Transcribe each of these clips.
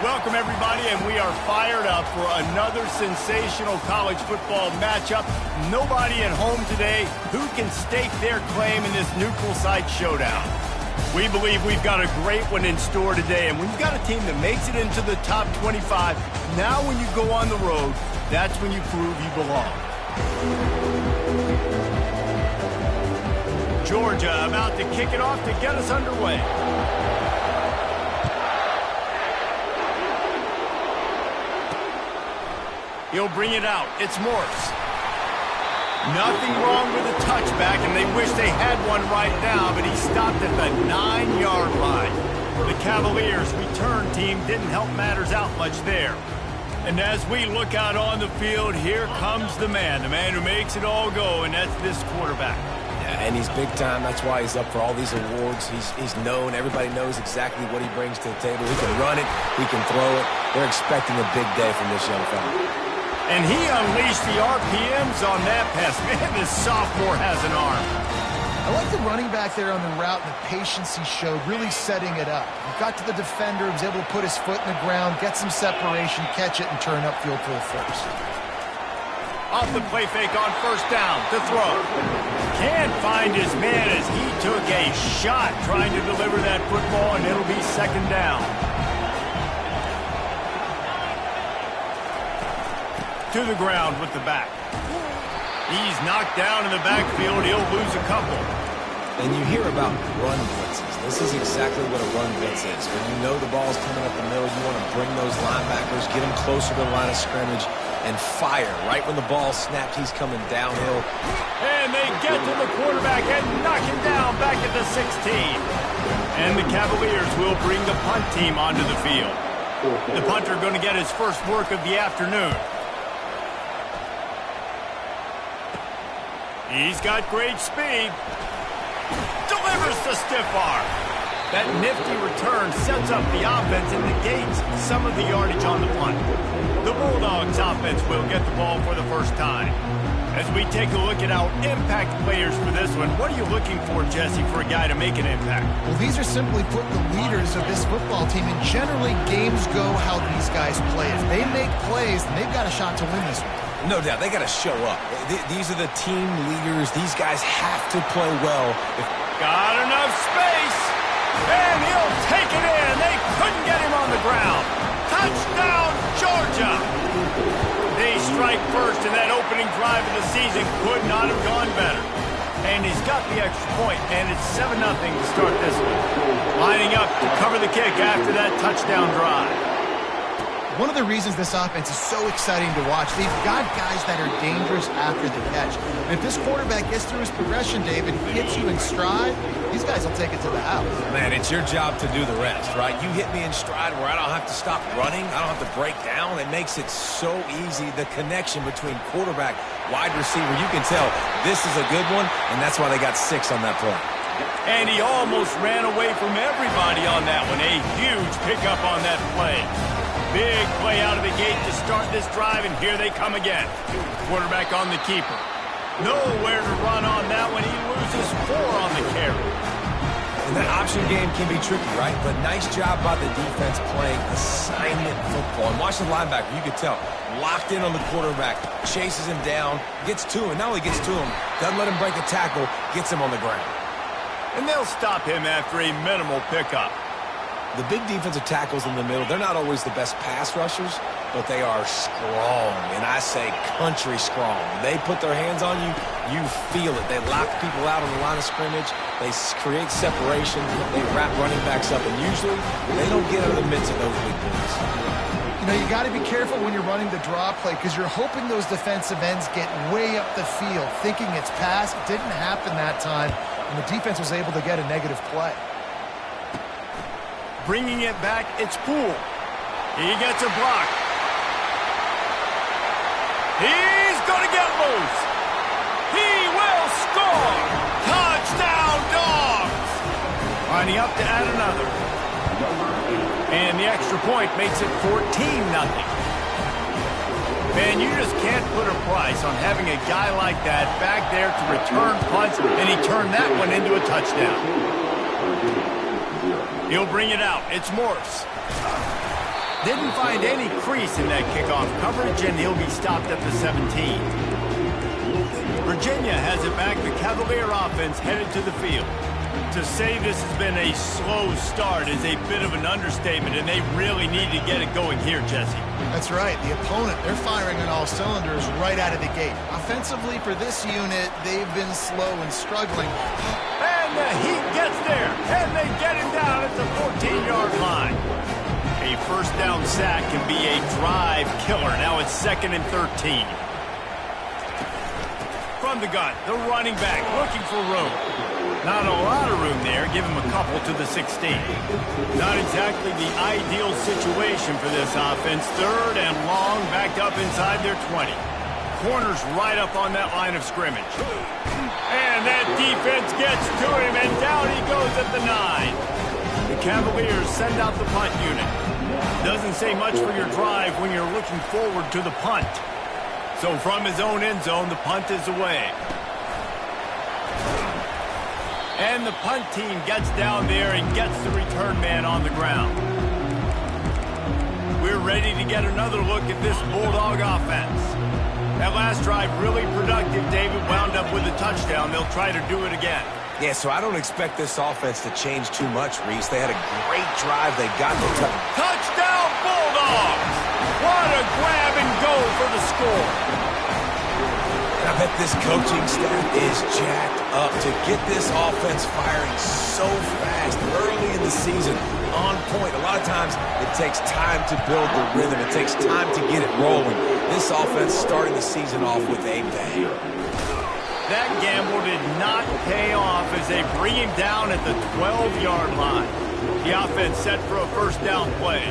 Welcome, everybody, and we are fired up for another sensational college football matchup. Nobody at home today who can stake their claim in this neutral site showdown. We believe we've got a great one in store today, and when you've got a team that makes it into the top 25, now when you go on the road, that's when you prove you belong. Georgia about to kick it off to get us underway. He'll bring it out. It's Morse. Nothing wrong with the touchback, and they wish they had one right now, but he stopped at the 9-yard line. The Cavaliers' return team didn't help matters out much there. And as we look out on the field, here comes the man who makes it all go, and that's this quarterback. Yeah, and he's big time. That's why he's up for all these awards. He's known. Everybody knows exactly what he brings to the table. He can run it. He can throw it. They're expecting a big day from this young fella. And he unleashed the RPMs on that pass. Man, this sophomore has an arm. I like the running back there on the route and the patience he showed, really setting it up. He got to the defender, was able to put his foot in the ground, get some separation, catch it, and turn upfield for the first. Off the play fake on first down to throw. Can't find his man as he took a shot trying to deliver that football, and it'll be second down. To the ground with the back. He's knocked down in the backfield. He'll lose a couple. And you hear about run blitzes. This is exactly what a run blitz is. When you know the ball's coming up the middle, you want to bring those linebackers, get them closer to the line of scrimmage, and fire. Right when the ball snaps, he's coming downhill. And they get to the quarterback and knock him down back at the 16. And the Cavaliers will bring the punt team onto the field. The punter going to get his first work of the afternoon. He's got great speed. Delivers the stiff arm. That nifty return sets up the offense and negates some of the yardage on the punt. The Bulldogs offense will get the ball for the first time. As we take a look at our impact players for this one, what are you looking for, Jesse, for a guy to make an impact? Well, these are simply put the leaders of this football team, and generally games go how these guys play. If they make plays, then they've got a shot to win this one. No doubt, they got to show up. These are the team leaders. These guys have to play well. Got enough space, and he'll take it in. They couldn't get him on the ground. Touchdown, Georgia! They strike first, and that opening drive of the season could not have gone better. And he's got the extra point, and it's 7-0 to start this one. Lining up to cover the kick after that touchdown drive. One of the reasons this offense is so exciting to watch, they've got guys that are dangerous after the catch. And if this quarterback gets through his progression, David, hits you in stride, these guys will take it to the house. Man, it's your job to do the rest, right? You hit me in stride where I don't have to stop running. I don't have to break down. It makes it so easy. The connection between quarterback, wide receiver, you can tell this is a good one, and that's why they got 6 on that play. And he almost ran away from everybody on that one. A huge pickup on that play. Big play out of the gate to start this drive, and here they come again. Quarterback on the keeper. Nowhere to run on that one. He loses 4 on the carry. And that option game can be tricky, right? But nice job by the defense playing assignment football. And watch the linebacker. You could tell. Locked in on the quarterback. Chases him down. Gets to him. Not only gets to him, doesn't let him break a tackle. Gets him on the ground. And they'll stop him after a minimal pickup. The big defensive tackles in the middle, they're not always the best pass rushers, but they are strong, and I say country strong. They put their hands on you, you feel it. They lock people out on the line of scrimmage. They create separation. They wrap running backs up, and usually they don't get out of the midst of those big boys. You know, you got to be careful when you're running the draw play because you're hoping those defensive ends get way up the field, thinking it's pass. It didn't happen that time, and the defense was able to get a negative play. Bringing it back, it's Poole. He gets a block. He's going to get loose. He will score. Touchdown, Dogs. Lining up to add another. And the extra point makes it 14-0. Man, you just can't put a price on having a guy like that back there to return punts, and he turned that one into a touchdown. He'll bring it out. It's Morse. Didn't find any crease in that kickoff coverage, and he'll be stopped at the 17. Virginia has it back. The Cavalier offense headed to the field. To say this has been a slow start is a bit of an understatement, and they really need to get it going here, Jesse. That's right. The opponent, they're firing on all cylinders right out of the gate. Offensively for this unit, they've been slow and struggling. And the Heat gets there, and they get him down at the 14-yard line. A first down sack can be a drive killer. Now it's 2nd and 13. From the gun, the running back looking for room. Not a lot of room there. Give him a couple to the 16. Not exactly the ideal situation for this offense. 3rd and long, backed up inside their 20. Corners right up on that line of scrimmage. And that defense gets to him, and down he goes at the 9. The Cavaliers send out the punt unit. Doesn't say much for your drive when you're looking forward to the punt. So from his own end zone, the punt is away. And the punt team gets down there and gets the return man on the ground. We're ready to get another look at this Bulldog offense. That last drive really productive. David wound up with a touchdown. They'll try to do it again. Yeah, so I don't expect this offense to change too much, Reese. They had a great drive. They got the touchdown Bulldogs! What a grab and go for the score. I bet this coaching staff is jacked up to get this offense firing so fast early in the season, on point. A lot of times it takes time to build the rhythm. It takes time to get it rolling. This offense starting the season off with a bang. That gamble did not pay off as they bring him down at the 12-yard line. The offense set for a first down play.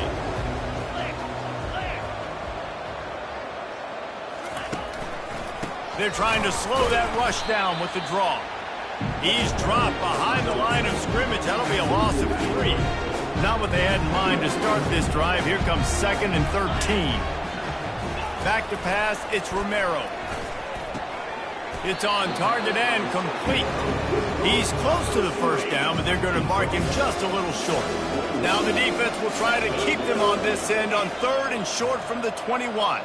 They're trying to slow that rush down with the draw. He's dropped behind the line of scrimmage. That'll be a loss of 3. Not what they had in mind to start this drive. Here comes 2nd and 13. Back to pass, it's Romero. It's on target and complete. He's close to the first down, but they're going to mark him just a little short. Now the defense will try to keep them on this end on 3rd and short from the 21.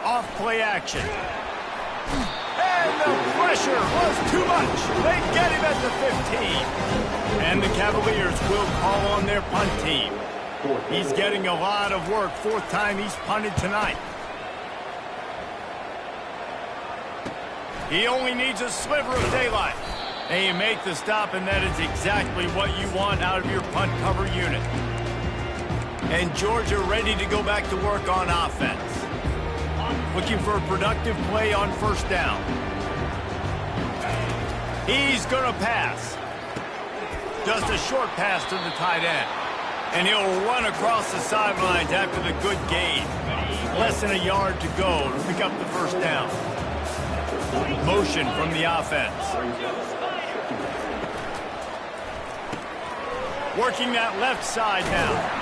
Off play action. And the pressure was too much. They get him at the 15. And the Cavaliers will call on their punt team. He's getting a lot of work. 4th time he's punted tonight. He only needs a sliver of daylight. And you make the stop, and that is exactly what you want out of your punt cover unit. And Georgia ready to go back to work on offense. Looking for a productive play on first down. He's going to pass. Just a short pass to the tight end. And he'll run across the sidelines after the good gain. Less than a yard to go to pick up the first down. Motion from the offense. Working that left side now.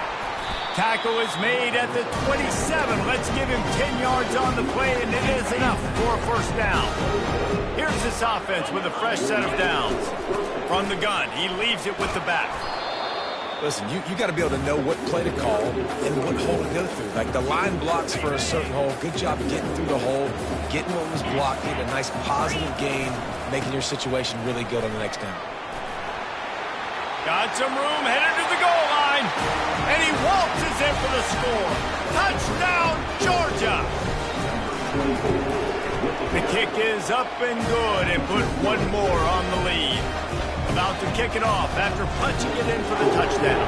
Tackle is made at the 27. Let's give him 10 yards on the play, and it is enough for a first down. Here's this offense with a fresh set of downs. From the gun, he leaves it with the back. Listen, you got to be able to know what play to call and what hole to go through. Like the line blocks for a certain hole. Good job getting through the hole, getting what was blocked, getting a nice positive gain, making your situation really good on the next down. Got some room, headed to the goal line. And he waltzes in for the score. Touchdown, Georgia. The kick is up and good and put one more on the lead. About to kick it off after punching it in for the touchdown.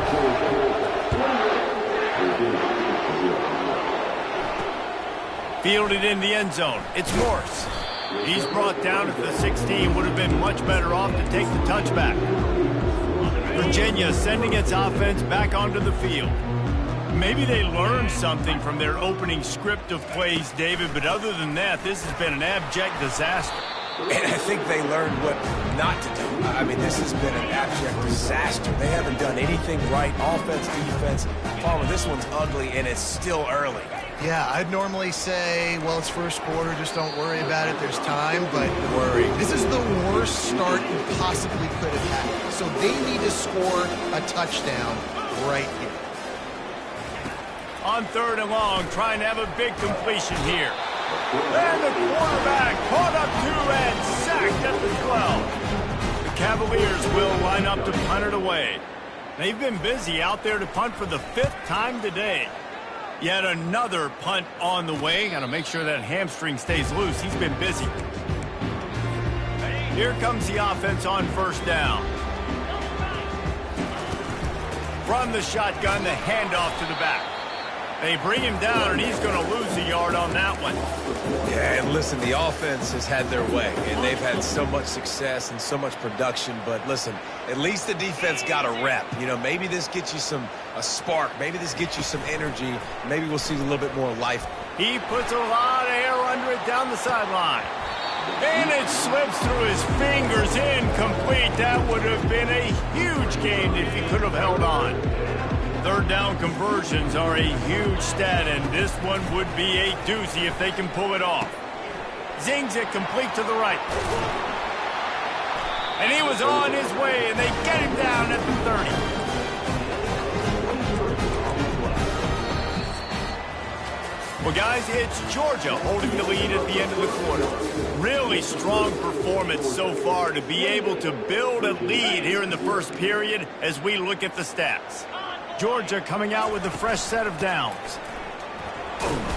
Fielded in the end zone. It's Morse. He's brought down at the 16. Would have been much better off to take the touchback. Virginia sending its offense back onto the field. Maybe they learned something from their opening script of plays, David, but other than that, this has been an abject disaster. And I think they learned what not to do. I mean, this has been an abject disaster. They haven't done anything right. Offense, defense. Palmer, this one's ugly, and it's still early. Yeah, I'd normally say, well, it's first quarter, just don't worry about it, there's time, but this is the worst start you possibly could have had. So they need to score a touchdown right here. On 3rd and long, trying to have a big completion here. And the quarterback caught up 2 and sacked at the 12. The Cavaliers will line up to punt it away. They've been busy out there to punt for the 5th time today. Yet another punt on the way. Got to make sure that hamstring stays loose. He's been busy. Here comes the offense on 1st down. From the shotgun, the handoff to the back. They bring him down, and he's going to lose a yard on that one. Yeah, and listen, the offense has had their way, and they've had so much success and so much production. But listen, at least the defense got a rep. You know, maybe this gets you a spark. Maybe this gets you some energy. Maybe we'll see a little bit more life. He puts a lot of air under it down the sideline. And it slips through his fingers, incomplete. That would have been a huge gain if he could have held on. 3rd down conversions are a huge stat, and this one would be a doozy if they can pull it off. Zings it complete to the right. And he was on his way, and they get him down at the 30. Well, guys, it's Georgia holding the lead at the end of the quarter. Really strong performance so far to be able to build a lead here in the 1st period as we look at the stats. Georgia coming out with a fresh set of downs.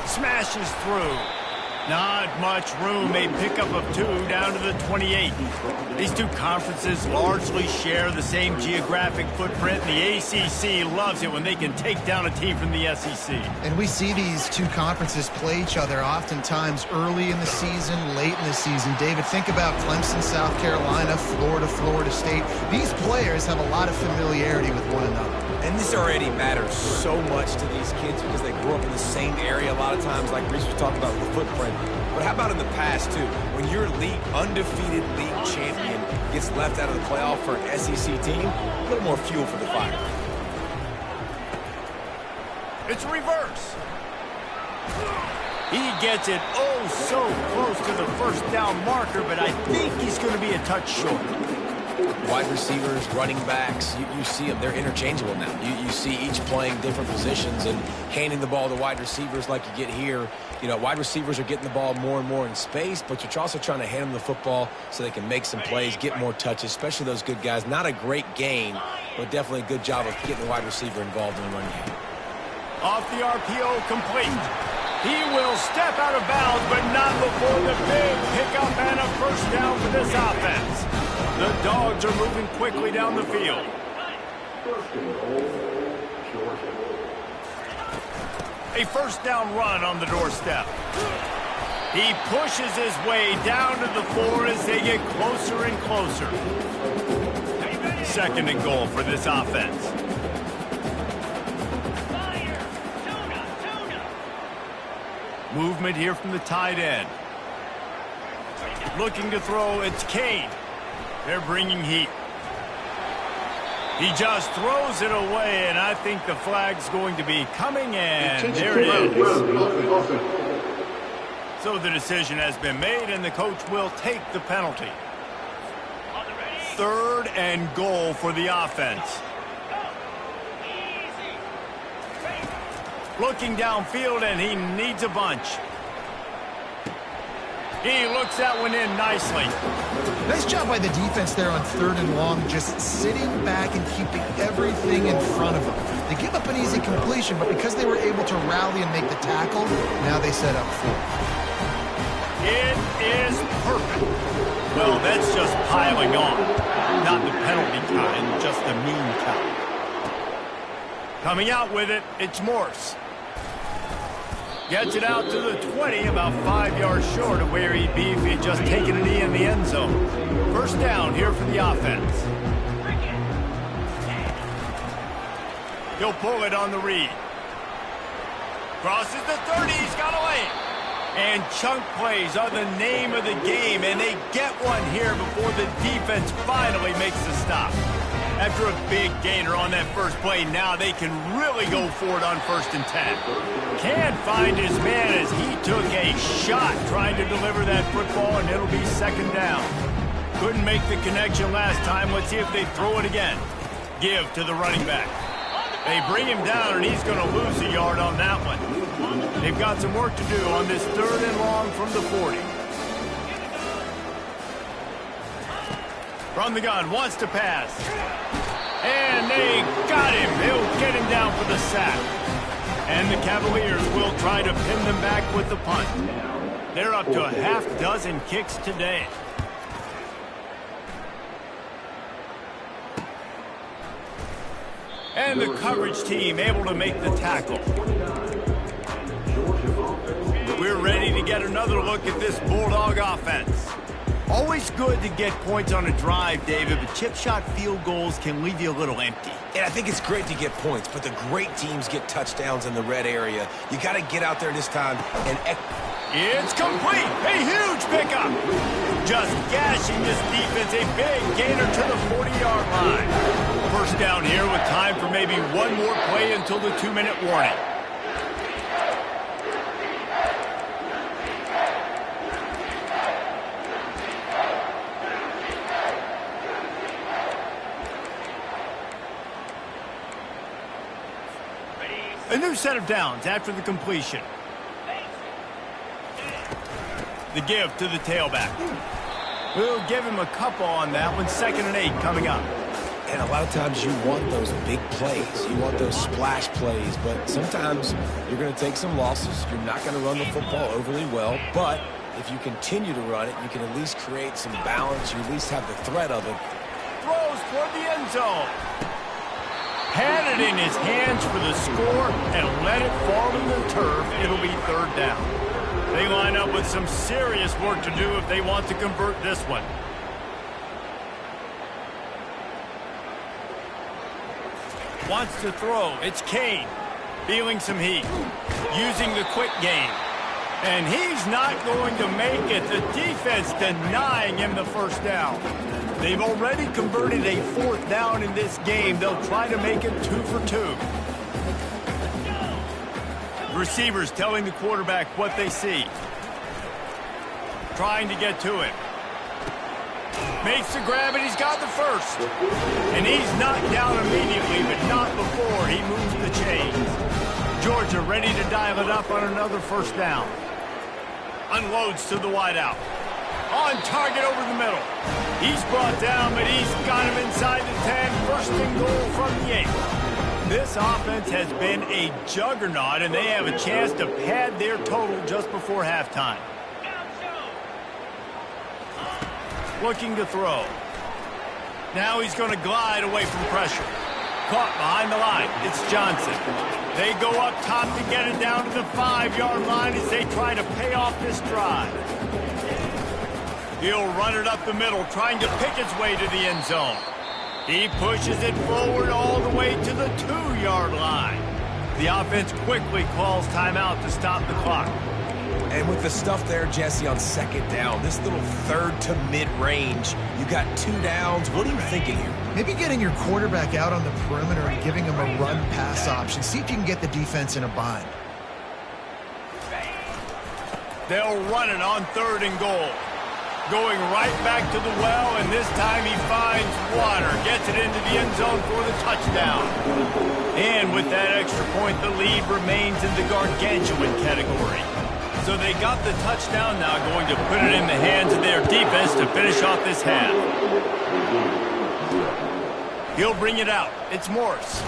Smashes through. Not much room. A pickup of 2 down to the 28. These two conferences largely share the same geographic footprint. The ACC loves it when they can take down a team from the SEC. And we see these two conferences play each other oftentimes early in the season, late in the season. David, think about Clemson, South Carolina, Florida, Florida State. These players have a lot of familiarity with one another. And this already matters so much to these kids because they grew up in the same area a lot of times, like Reese was talking about with the footprint. But how about in the past, too? When your undefeated league champion gets left out of the playoff for an SEC team, a little more fuel for the fire. It's reverse. He gets it so close to the 1st down marker, but I think he's going to be a touch short. Wide receivers, running backs, you see them. They're interchangeable now. You see each playing different positions and handing the ball to wide receivers like you get here. You know, wide receivers are getting the ball more and more in space, but you're also trying to hand them the football so they can make some plays, get more touches, especially those good guys. Not a great gain, but definitely a good job of getting the wide receiver involved in the run game. Off the RPO, complete. He will step out of bounds, but not before the big pickup and a 1st down for this offense. The Dogs are moving quickly down the field. A 1st down run on the doorstep. He pushes his way down to the 4 as they get closer and closer. 2nd and goal for this offense. Movement here from the tight end. Looking to throw, it's Kane. They're bringing heat. He just throws it away, and I think the flag's going to be coming, and there it is. So the decision has been made, and the coach will take the penalty. 3rd and goal for the offense. Looking downfield, and he needs a bunch. He looks that one in nicely. Nice job by the defense there on 3rd and long, just sitting back and keeping everything in front of them. They give up an easy completion, but because they were able to rally and make the tackle, now they set up 4. It is perfect. Well, that's just piling on. Not the penalty kind, just the mean kind. Coming out with it, it's Morse. Gets it out to the 20, about 5 yards short of where he'd be if he had just taken a knee in the end zone. 1st down here for the offense. He'll pull it on the read. Crosses the 30, he's got a lane. And chunk plays are the name of the game, and they get one here before the defense finally makes the stop. After a big gainer on that first play, now they can really go for it on 1st and 10. Can't find his man as he took a shot trying to deliver that football, and it'll be 2nd down. Couldn't make the connection last time. Let's see if they throw it again. Give to the running back. They bring him down, and he's going to lose a yard on that one. They've got some work to do on this 3rd and long from the 40. From the gun, wants to pass. And they got him. He'll get him down for the sack. And the Cavaliers will try to pin them back with the punt. They're up to a half dozen kicks today. And the coverage team able to make the tackle. We're ready to get another look at this Bulldog offense. Always good to get points on a drive, David, but chip shot field goals can leave you a little empty. And I think it's great to get points, but the great teams get touchdowns in the red area. You got to get out there this time and... It's complete. A huge pickup. Just gashing this defense. A big gainer to the 40-yard line. First down here with time for maybe one more play until the 2-minute warning. A new set of downs after the completion. The give to the tailback. We'll give him a couple on that one. 2nd and 8 coming up. And a lot of times you want those big plays. You want those splash plays. But sometimes you're going to take some losses. You're not going to run the football overly well. But if you continue to run it, you can at least create some balance. You at least have the threat of it. Throws toward the end zone. Had it in his hands for the score and let it fall to the turf. It'll be 3rd down. They line up with some serious work to do if they want to convert this one. Wants to throw. It's Kane. Feeling some heat. Using the quick game. And he's not going to make it. The defense denying him the 1st down. They've already converted a 4th down in this game. They'll try to make it 2 for 2. Receivers telling the quarterback what they see. Trying to get to him. Makes the grab, and he's got the 1st. And he's knocked down immediately, but not before he moves the chains. Georgia ready to dial it up on another 1st down. Unloads to the wideout. On target over the middle. He's brought down, but he's got him inside the 10. 1st and goal from the 8. This offense has been a juggernaut, and they have a chance to pad their total just before halftime. Looking to throw. Now he's going to glide away from pressure. Caught behind the line. It's Johnson. They go up top to get it down to the 5-yard line as they try to pay off this drive. He'll run it up the middle, trying to pick his way to the end zone. He pushes it forward all the way to the 2-yard line. The offense quickly calls timeout to stop the clock. And with the stuff there, Jesse, on 2nd down, this little 3rd to mid-range, you got 2 downs. What are you thinking here? Maybe getting your quarterback out on the perimeter and giving him a run-pass option. See if you can get the defense in a bind. They'll run it on 3rd and goal. Going right back to the well, and this time he finds water. Gets it into the end zone for the touchdown. And with that extra point, the lead remains in the gargantuan category. So they got the touchdown, now going to put it in the hands of their defense to finish off this half. He'll bring it out. It's Morris.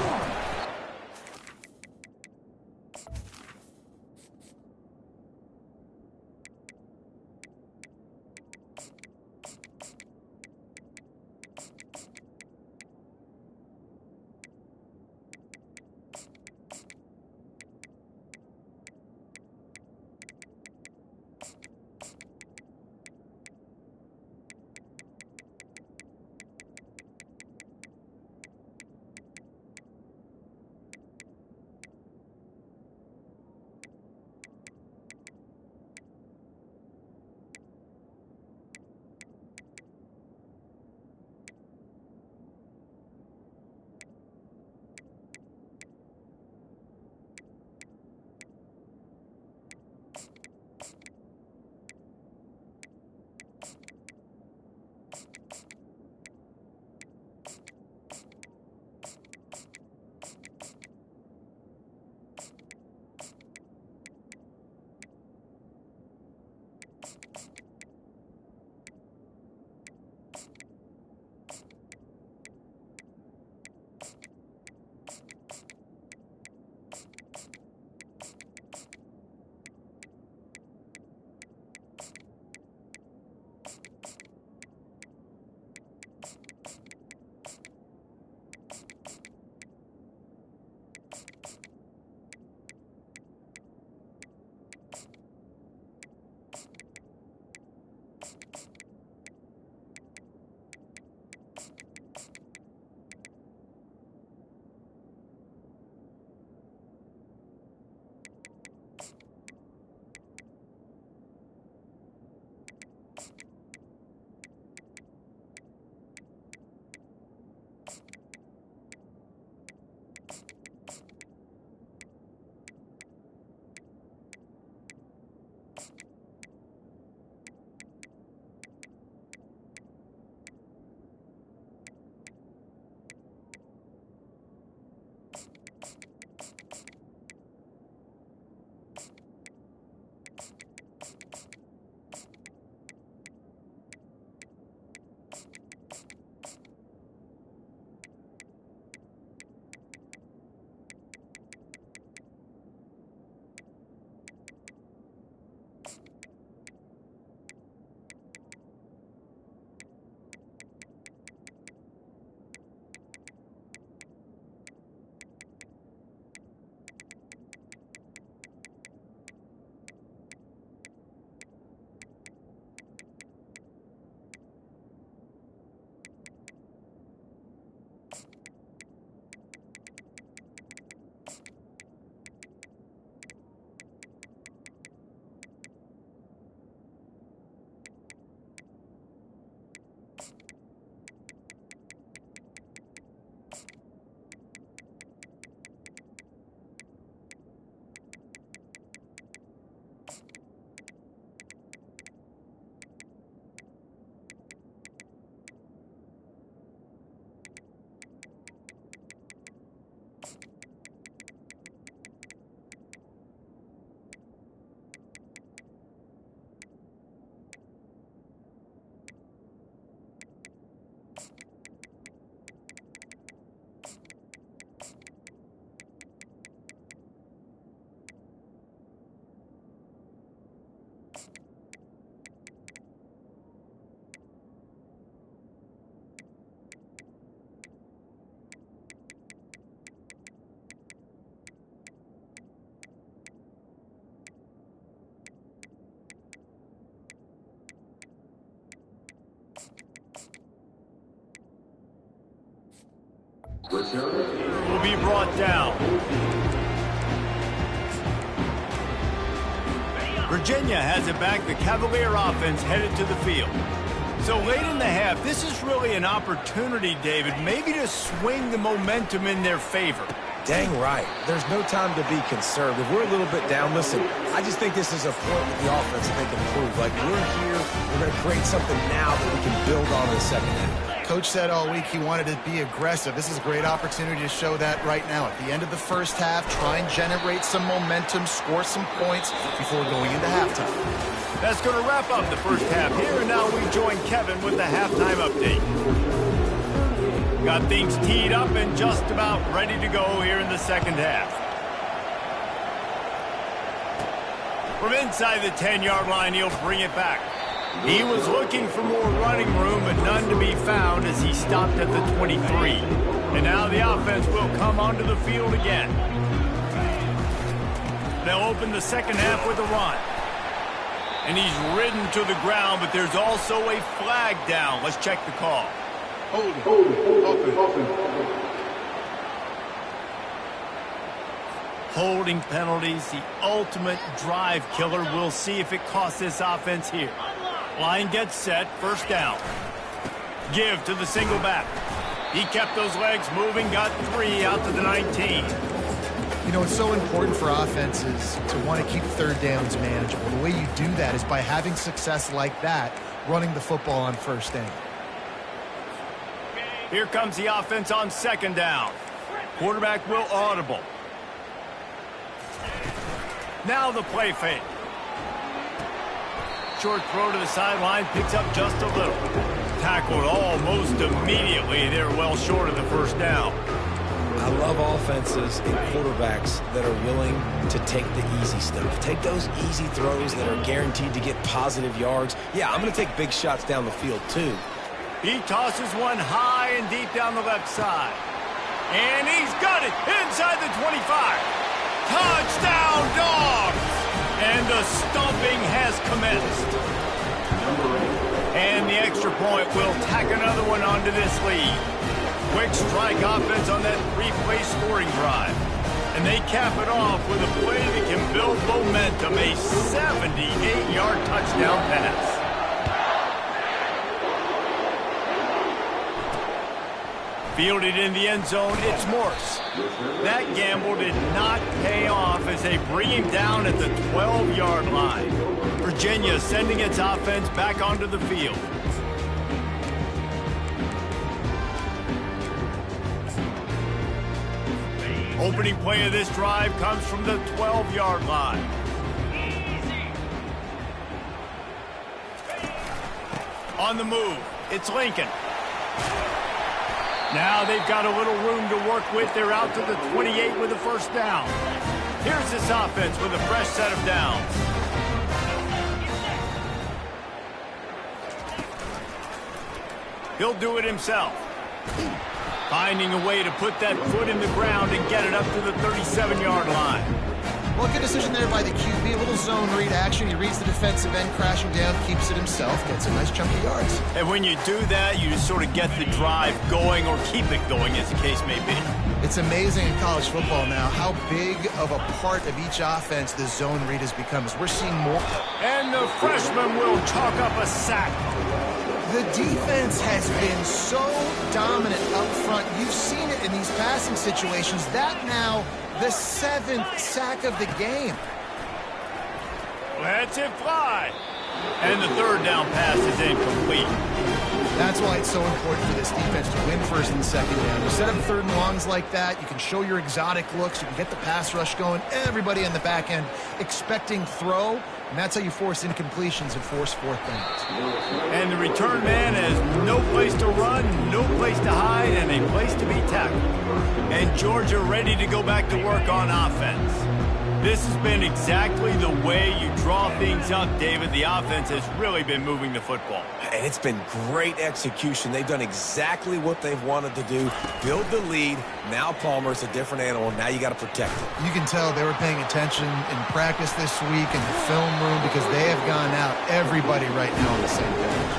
Will be brought down. Virginia has it back. The Cavalier offense headed to the field. So late in the half, this is really an opportunity, David, maybe to swing the momentum in their favor. Dang right. There's no time to be conservative. We're a little bit down. Listen, I just think this is a point with the offense that they can improve. Like, we're here, we're going to create something now that we can build on in the second half. Coach said all week he wanted to be aggressive. This is a great opportunity to show that right now. At the end of the first half, try and generate some momentum, score some points before going into halftime. That's going to wrap up the first half here, and now we join Kevin with the halftime update. Got things teed up and just about ready to go here in the second half. From inside the 10-yard line, he'll bring it back. He was looking for more running room, but none to be found as he stopped at the 23. And now the offense will come onto the field again. They'll open the second half with a run. And he's ridden to the ground, but there's also a flag down. Let's check the call. Holding penalties, the ultimate drive killer. We'll see if it costs this offense here. Line gets set, first down. Give to the single back. He kept those legs moving, got 3 out to the 19. You know, it's so important for offenses to want to keep third downs manageable. The way you do that is by having success like that, running the football on first down. Here comes the offense on second down. Quarterback will audible. Now the play fake. short throw to the sideline, picks up just a little. Tackled almost immediately. They're well short of the first down. I love offenses and quarterbacks that are willing to take the easy stuff. Take those easy throws that are guaranteed to get positive yards. Yeah, I'm going to take big shots down the field, too. He tosses one high and deep down the left side. And he's got it inside the 25. Touchdown, Dogs! And the stomping has commenced. And the extra point will tack another one onto this lead. Quick strike offense on that three-play scoring drive. And they cap it off with a play that can build momentum, a 78-yard touchdown pass. Fielded in the end zone, it's Morse. That gamble did not pay off as they bring him down at the 12-yard line. Virginia sending its offense back onto the field. Opening play of this drive comes from the 12-yard line. On the move, it's Lincoln. Now they've got a little room to work with. They're out to the 28 with a first down. Here's this offense with a fresh set of downs. He'll do it himself. Finding a way to put that foot in the ground and get it up to the 37-yard line. Well, good decision there by the QB. A little zone read action. He reads the defensive end crashing down, keeps it himself, gets a nice chunk of yards. And when you do that, you just sort of get the drive going or keep it going, as the case may be. It's amazing in college football now how big of a part of each offense the zone read has become. As we're seeing more. And the freshman will chalk up a sack. The defense has been so dominant up front. You've seen it in these passing situations. That now the 7th sack of the game. Lets it fly. And the third down pass is incomplete. That's why it's so important for this defense to win first and second down. You set up third and longs like that, you can show your exotic looks, you can get the pass rush going, everybody on the back end expecting throw, and that's how you force incompletions and force fourth downs. And the return man has no place to run, no place to hide, and a place to be tackled. And Georgia ready to go back to work on offense. This has been exactly the way you draw things up, David. The offense has really been moving the football. And it's been great execution. They've done exactly what they've wanted to do. Build the lead. Now Palmer's a different animal. Now you got to protect it. You can tell they were paying attention in practice this week in the film room because they have gone out, everybody right now on the same page.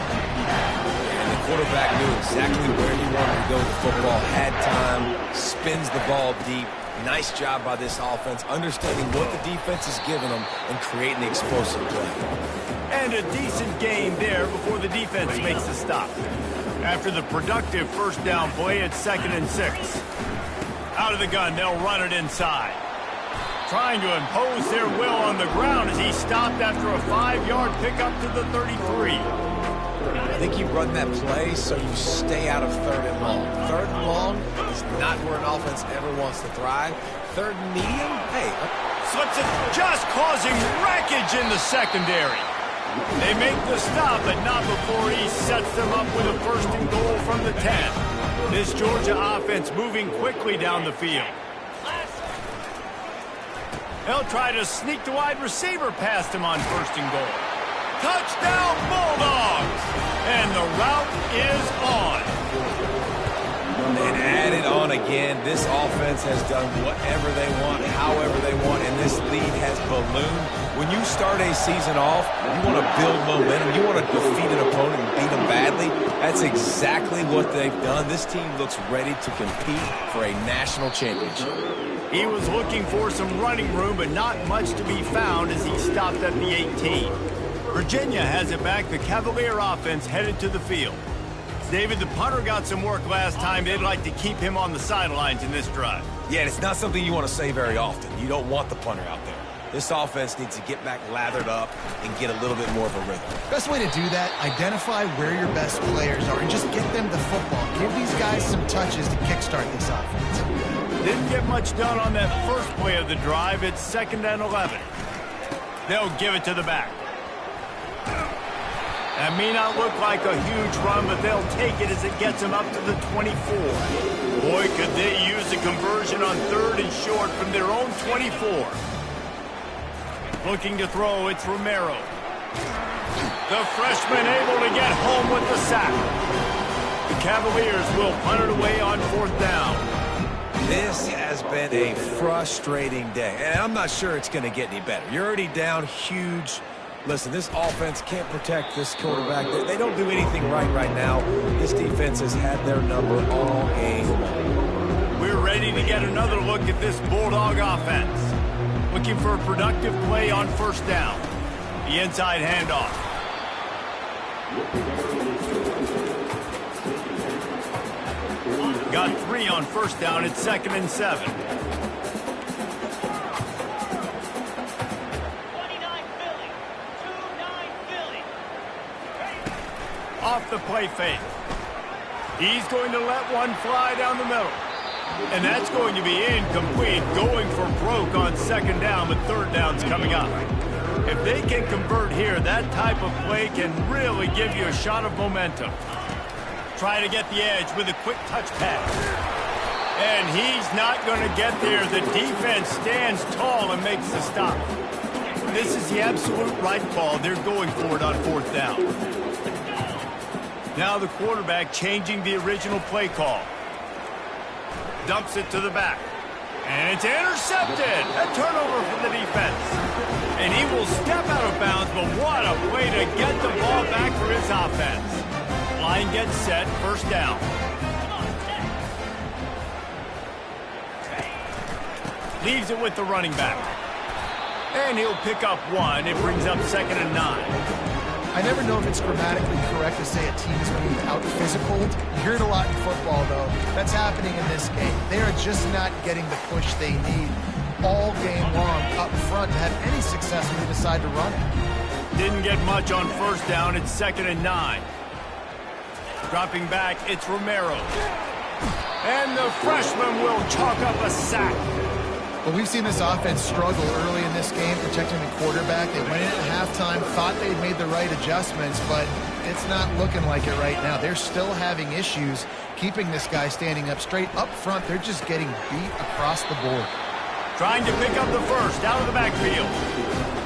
And the quarterback knew exactly where he wanted to go with the football. Had time, spins the ball deep. Nice job by this offense, understanding what the defense is giving them and creating the explosive play. And a decent gain there before the defense makes the stop. After the productive first down play, it's 2nd and 6. Out of the gun, they'll run it inside. Trying to impose their will on the ground as he stopped after a 5-yard pickup to the 33. I think you run that play so you stay out of 3rd and long. 3rd and long is not where an offense ever wants to thrive. 3rd and medium, hey. Slips it, just causing wreckage in the secondary. They make the stop, but not before he sets them up with a 1st and goal from the 10. This Georgia offense moving quickly down the field. They'll try to sneak the wide receiver past him on 1st and goal. Touchdown Bulldogs! And the route is on. And added on again. This offense has done whatever they want, however they want, and this lead has ballooned. When you start a season off, you want to build momentum. You want to defeat an opponent and beat them badly. That's exactly what they've done. This team looks ready to compete for a national championship. He was looking for some running room, but not much to be found as he stopped at the 18. Virginia has it back. The Cavalier offense headed to the field. David, the punter got some work last time. They'd like to keep him on the sidelines in this drive. Yeah, it's not something you want to say very often. You don't want the punter out there. This offense needs to get back lathered up and get a little bit more of a rhythm. Best way to do that, identify where your best players are and just get them the football. Give these guys some touches to kickstart this offense. Didn't get much done on that first play of the drive. It's 2nd and 11. They'll give it to the back. That may not look like a huge run, but they'll take it as it gets them up to the 24. Boy, could they use a conversion on 3rd and short from their own 24. Looking to throw, it's Romero. The freshman able to get home with the sack. The Cavaliers will punt it away on 4th down. This has been a frustrating day, and I'm not sure it's going to get any better. You're already down huge. Listen, this offense can't protect this quarterback. They don't do anything right now. This defense has had their number all game long. We're ready to get another look at this Bulldog offense. Looking for a productive play on 1st down. The inside handoff. Got 3 on 1st down. It's 2nd and 7. 29 Philly. 2-9 Philly. Off the play fake. He's going to let one fly down the middle. And that's going to be incomplete, going for broke on 2nd down, but 3rd down's coming up. If they can convert here, that type of play can really give you a shot of momentum. Try to get the edge with a quick touch pass. And he's not going to get there. The defense stands tall and makes the stop. This is the absolute right call. They're going for it on 4th down. Now the quarterback changing the original play call. Dumps it to the back. And it's intercepted. A turnover for the defense. And he will step out of bounds, but what a way to get the ball back for his offense. Line gets set, 1st down. Leaves it with the running back. And he'll pick up 1. It brings up 2nd and 9. I never know if it's grammatically correct to say a team is being out-physicaled. You hear it a lot in football, though. That's happening in this game. They are just not getting the push they need all game long up front to have any success when they decide to run it. Didn't get much on 1st down. It's 2nd and 9. Dropping back, it's Romero. And the freshman will chalk up a sack. Well, we've seen this offense struggle early in this game, protecting the quarterback. They went in at halftime, thought they'd made the right adjustments, but it's not looking like it right now. They're still having issues keeping this guy standing up straight. Up front, they're just getting beat across the board. Trying to pick up the first, out of the backfield.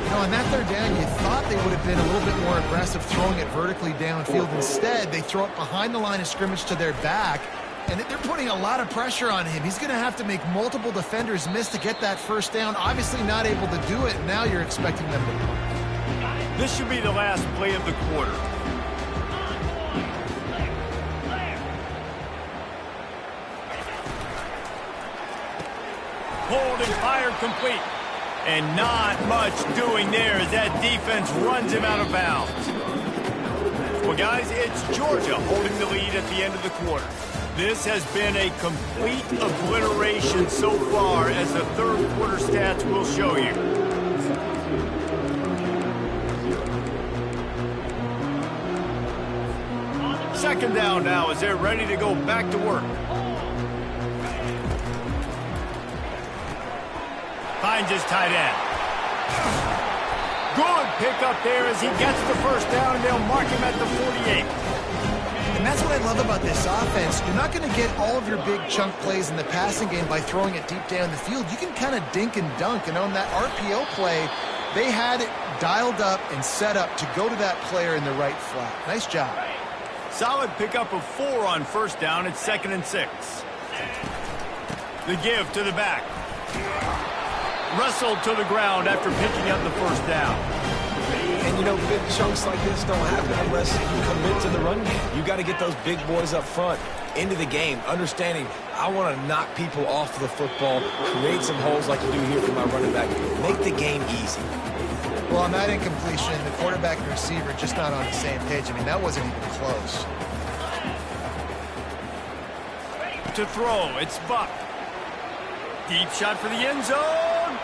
You know, on that 3rd down, you thought they would have been a little bit more aggressive throwing it vertically downfield. Instead, they throw it behind the line of scrimmage to their back, and they're putting a lot of pressure on him. He's going to have to make multiple defenders miss to get that 1st down. Obviously not able to do it, and now you're expecting them to punt. This should be the last play of the quarter. Hold and fire complete. And not much doing there as that defense runs him out of bounds. Well, guys, it's Georgia holding the lead at the end of the quarter. This has been a complete obliteration so far, as the 3rd quarter stats will show you. Second down now as they're ready to go back to work. Finds his tight end. Good pickup there as he gets the 1st down, and they'll mark him at the 48. And that's what I love about this offense. You're not going to get all of your big chunk plays in the passing game by throwing it deep down the field. You can kind of dink and dunk. And on that RPO play, they had it dialed up and set up to go to that player in the right flat. Nice job. Solid pickup of 4 on 1st down. It's 2nd and 6. The give to the back. Wrestled to the ground after picking up the 1st down. And, you know, big chunks like this don't happen unless you commit to the run game. You got to get those big boys up front into the game, understanding I want to knock people off the football, create some holes like you do here for my running back, make the game easy. Well, on that incompletion, the quarterback and receiver just not on the same page. I mean, that wasn't even close. To throw, it's Buck. Deep shot for the end zone.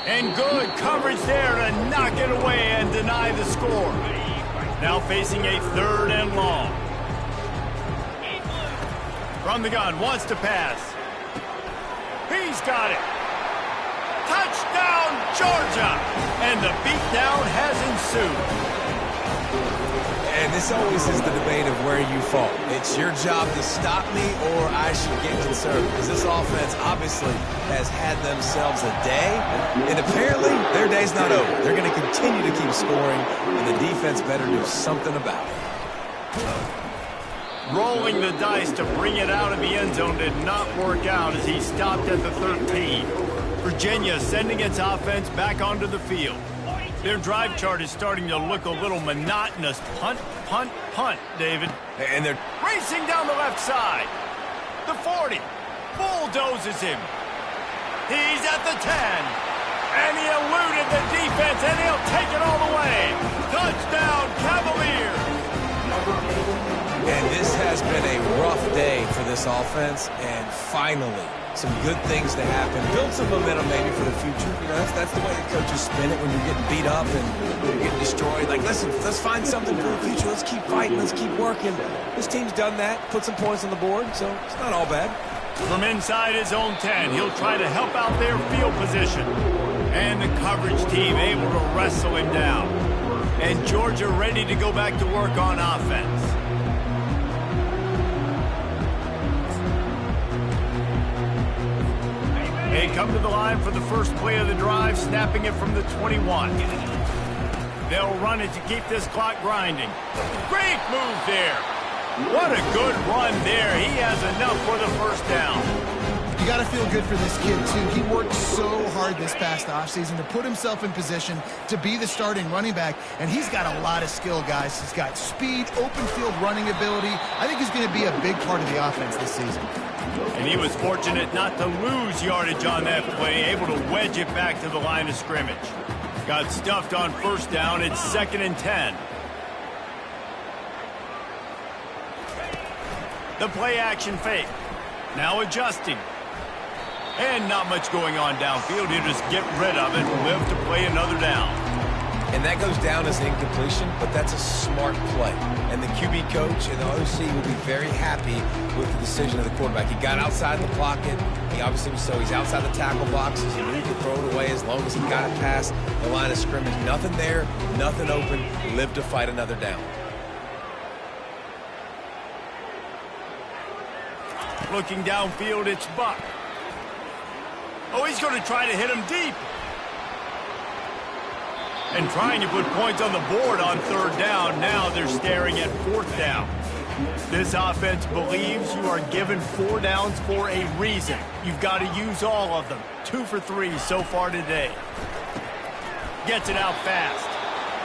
And good coverage there to knock it away and deny the score. Now facing a 3rd and long. From the gun, wants to pass. He's got it. Touchdown, Georgia! And the beatdown has ensued. And this always is the debate of where you fall. It's your job to stop me or I should get concerned, because this offense obviously has had themselves a day, and apparently their day's not over. They're going to continue to keep scoring, and the defense better do something about it. Rolling the dice to bring it out of the end zone did not work out as he stopped at the 13. Virginia sending its offense back onto the field. Their drive chart is starting to look a little monotonous. Punt, punt, punt, David. And they're Racing down the left side. The 40. Bulldozes him. He's at the 10. And he eluded the defense, and he'll take it all the way. Touchdown, Cavaliers. And this has been a rough day for this offense, and finally, some good things to happen. Build some momentum maybe for the future. You know, that's the way the coaches spin it when you're getting beat up and you're getting destroyed. Like, listen, let's find something for the future. Let's keep fighting. Let's keep working. This team's done that, put some points on the board, so it's not all bad. From inside his own 10, he'll try to help out their field position. And the coverage team able to wrestle him down. And Georgia ready to go back to work on offense. They come to the line for the first play of the drive, snapping it from the 21. They'll run it to keep this clock grinding. Great move there. What a good run there. He has enough for the first down. You got to feel good for this kid, too. He worked so hard this past offseason to put himself in position to be the starting running back, and he's got a lot of skill, guys. He's got speed, open field running ability. I think he's going to be a big part of the offense this season. And he was fortunate not to lose yardage on that play, able to wedge it back to the line of scrimmage. Got stuffed on first down. It's 2nd and 10. The play action fake. Now adjusting. And not much going on downfield. He'll just get rid of it and live to play another down. And that goes down as an incompletion, but that's a smart play. And the QB coach and the OC will be very happy with the decision of the quarterback. He got outside the pocket. He obviously was he's outside the tackle boxes. He moved to throw it away as long as he got it past the line of scrimmage. Nothing there, nothing open. Live to fight another down. Looking downfield, it's Buck. Oh, he's going to try to hit him deep. And trying to put points on the board on 3rd down. Now they're staring at 4th down. This offense believes you are given 4 downs for a reason. You've got to use all of them. 2 for 3 so far today. Gets it out fast.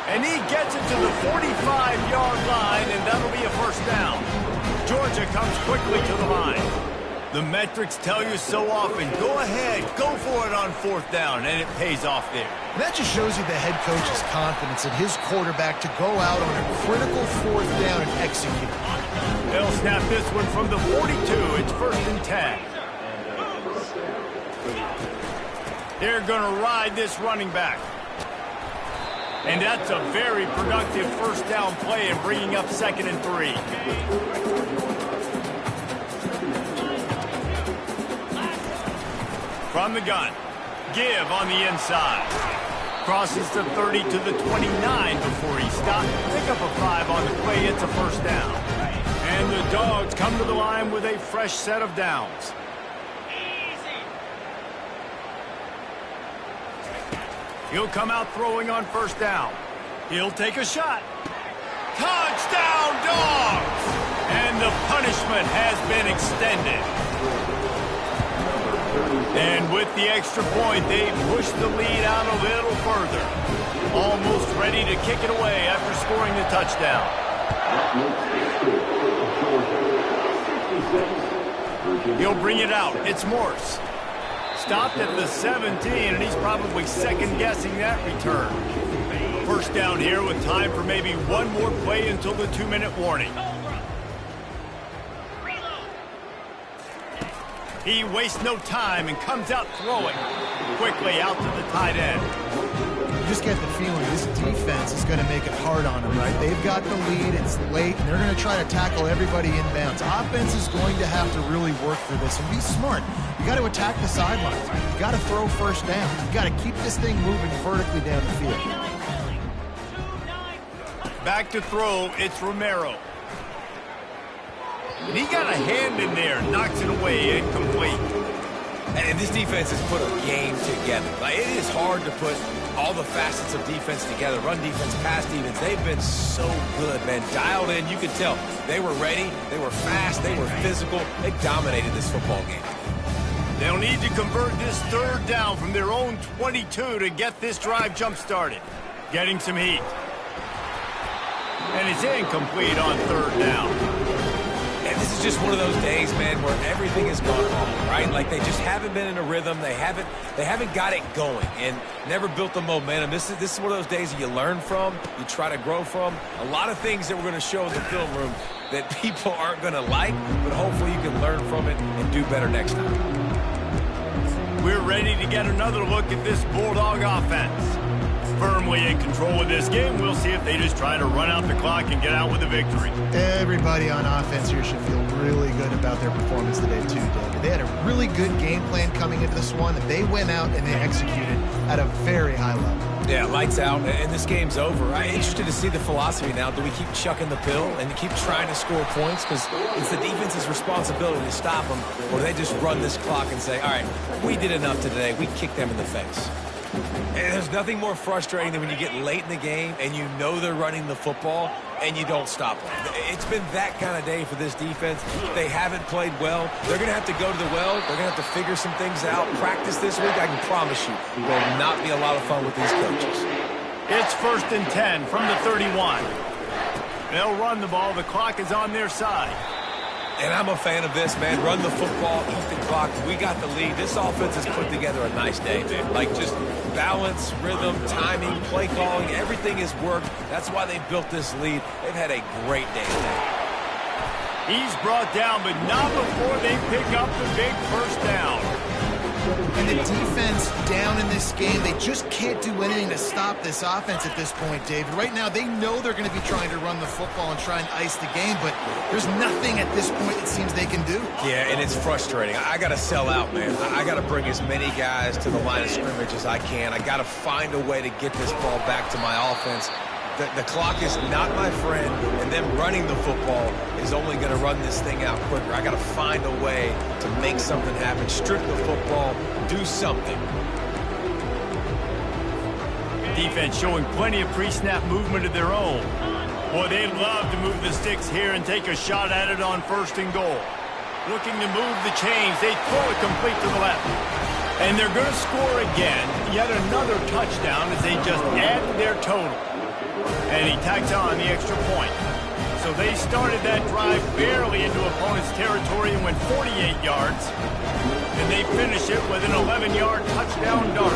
And he gets it to the 45-yard line, and that'll be a first down. Georgia comes quickly to the line. The metrics tell you so often, go ahead, go for it on 4th down, and it pays off there. That just shows you the head coach's confidence in his quarterback to go out on a critical 4th down and execute. They'll snap this one from the 42. It's 1st and 10. They're going to ride this running back. And that's a very productive first down play and bringing up 2nd and 3. From the gun, Give on the inside. Crosses the 30 to the 29 before he stopped. Pick up a 5 on the play. It's a first down. And the Dogs come to the line with a fresh set of downs. He'll come out throwing on first down. He'll take a shot. Touchdown, Dogs! And the punishment has been extended. And with the extra point, they push the lead out a little further. Almost ready to kick it away after scoring the touchdown. He'll bring it out. It's Morse. Stopped at the 17, and he's probably second-guessing that return. First down here with time for maybe one more play until the 2-minute warning. He wastes no time and comes out throwing. Quickly out to the tight end. You just get the feeling this defense is going to make it hard on them, right? They've got the lead, it's late, and they're going to try to tackle everybody inbounds. Offense is going to have to really work for this and be smart. You got to attack the sidelines. You got to throw first down. You got to keep this thing moving vertically down the field. Back to throw, it's Romero. And he got a hand in there, knocks it away, incomplete. And this defense has put a game together. Like, it is hard to put all the facets of defense together. Run defense, pass defense. They've been so good, man. Dialed in, you could tell. They were ready, they were fast, they were physical. They dominated this football game. They'll need to convert this third down from their own 22 to get this drive jump-started. Getting some heat. And it's incomplete on third down. And this is just one of those days, man, where everything has gone wrong, right? Like, they just haven't been in a rhythm. They haven't got it going and never built the momentum. This is one of those days that you learn from, you try to grow from. A lot of things that we're going to show in the film room that people aren't going to like, but hopefully you can learn from it and do better next time. We're ready to get another look at this Bulldog offense. Firmly in control of this game. We'll see if they just try to run out the clock and get out with a victory. Everybody on offense here should feel really good about their performance today too, David. They had a really good game plan coming into this one, and they went out and they executed at a very high level. Yeah, lights out, and this game's over. I'm interested to see the philosophy now. Do we keep chucking the pill and keep trying to score points? Because it's the defense's responsibility to stop them, or do they just run this clock and say, all right, we did enough today. We kicked them in the face. And there's nothing more frustrating than when you get late in the game and you know they're running the football and you don't stop them. It's been that kind of day for this defense. They haven't played well. They're going to have to go to the well. They're going to have to figure some things out. Practice this week, I can promise you, it will not be a lot of fun with these coaches. It's 1st and 10 from the 31. They'll run the ball. The clock is on their side. And I'm a fan of this, man. Run the football, eat the clock. We got the lead. This offense has put together a nice day, man. Like, just balance, rhythm, timing, play calling, everything has worked. That's why they built this lead. They've had a great day today. He's brought down, but not before they pick up the big first down. And the defense down in this game, they just can't do anything to stop this offense at this point, David. Right now, they know they're going to be trying to run the football and try and ice the game, but there's nothing at this point it seems they can do. Yeah, and it's frustrating. I got to sell out, man. I got to bring as many guys to the line of scrimmage as I can. I got to find a way to get this ball back to my offense. The clock is not my friend, and them running the football is only going to run this thing out quicker. I got to find a way to make something happen, strip the football, do something. Defense showing plenty of pre-snap movement of their own. Boy, they love to move the sticks here and take a shot at it on 1st and goal. Looking to move the chains. They throw it complete to the left. And they're going to score again. Yet another touchdown as they just add to their total. And he tacks on the extra point. So they started that drive barely into opponent's territory and went 48 yards. And they finish it with an 11-yard touchdown dart.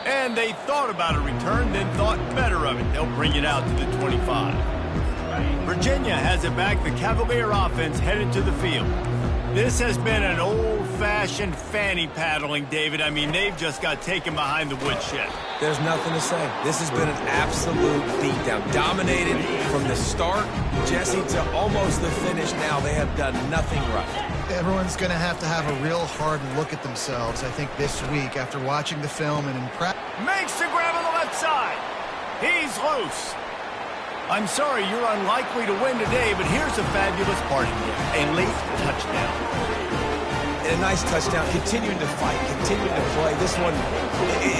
And they thought about a return, then thought better of it. They'll bring it out to the 25. Virginia has it back. The Cavalier offense headed to the field. This has been an old-fashioned fanny paddling, David. I mean, they've just got taken behind the woodshed. There's nothing to say. This has been an absolute beatdown. Dominated from the start, Jesse, to almost the finish now. They have done nothing right. Everyone's going to have a real hard look at themselves, I think, this week after watching the film and in practice. Makes the grab on the left side. He's loose. I'm sorry you're unlikely to win today, but here's a fabulous party game. A late touchdown. And a nice touchdown. Continuing to fight, continuing to play. This one,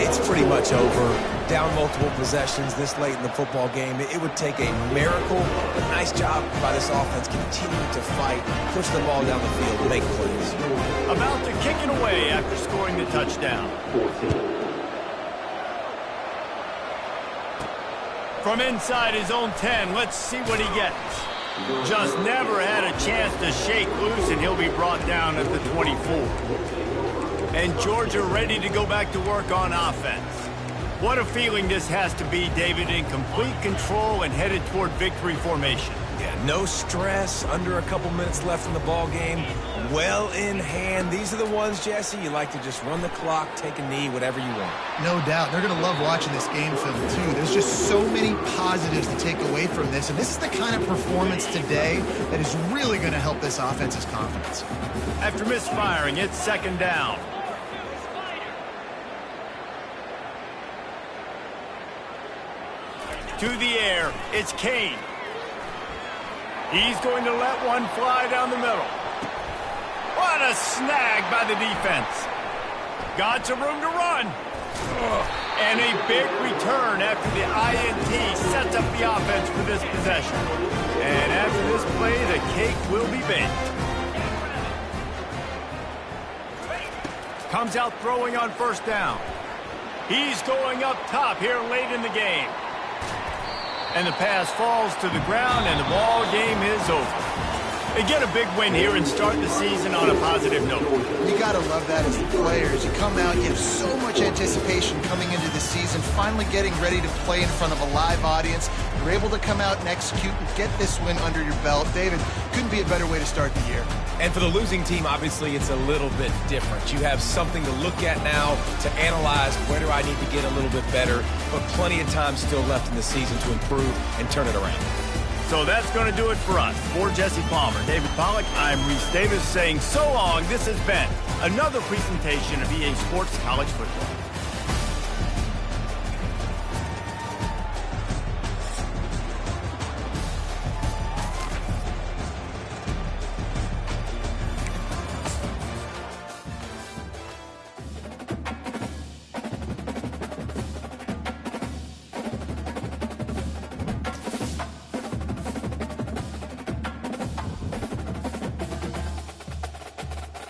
it's pretty much over. Down multiple possessions this late in the football game. It would take a miracle. A nice job by this offense continuing to fight, push the ball down the field, make plays. About to kick it away after scoring the touchdown. From inside his own 10, let's see what he gets. Just never had a chance to shake loose, and he'll be brought down at the 24. And Georgia ready to go back to work on offense. What a feeling this has to be, David, in complete control and headed toward victory formation. Yeah, no stress, under a couple minutes left in the ball game, well in hand. These are the ones, Jesse, you like to just run the clock, take a knee, whatever you want. No doubt. They're going to love watching this game film, too. There's just so many positives to take away from this, and this is the kind of performance today that is really going to help this offense's confidence. After misfiring, it's second down. To the air, it's Kane. He's going to let one fly down the middle. What a snag by the defense. Got some room to run. And a big return after the INT sets up the offense for this possession. And after this play, the cake will be baked. Comes out throwing on first down. He's going up top here late in the game. And the pass falls to the ground, and the ball game is over. They get a big win here and start the season on a positive note. You got to love that as the players. You come out, you have so much anticipation coming into the season, finally getting ready to play in front of a live audience. You're able to come out and execute and get this win under your belt. David, couldn't be a better way to start the year. And for the losing team, obviously, it's a little bit different. You have something to look at now to analyze where do I need to get a little bit better, but plenty of time still left in the season to improve and turn it around. So that's going to do it for us. For Jesse Palmer, David Pollack, I'm Reese Davis saying so long. This has been another presentation of EA Sports College Football.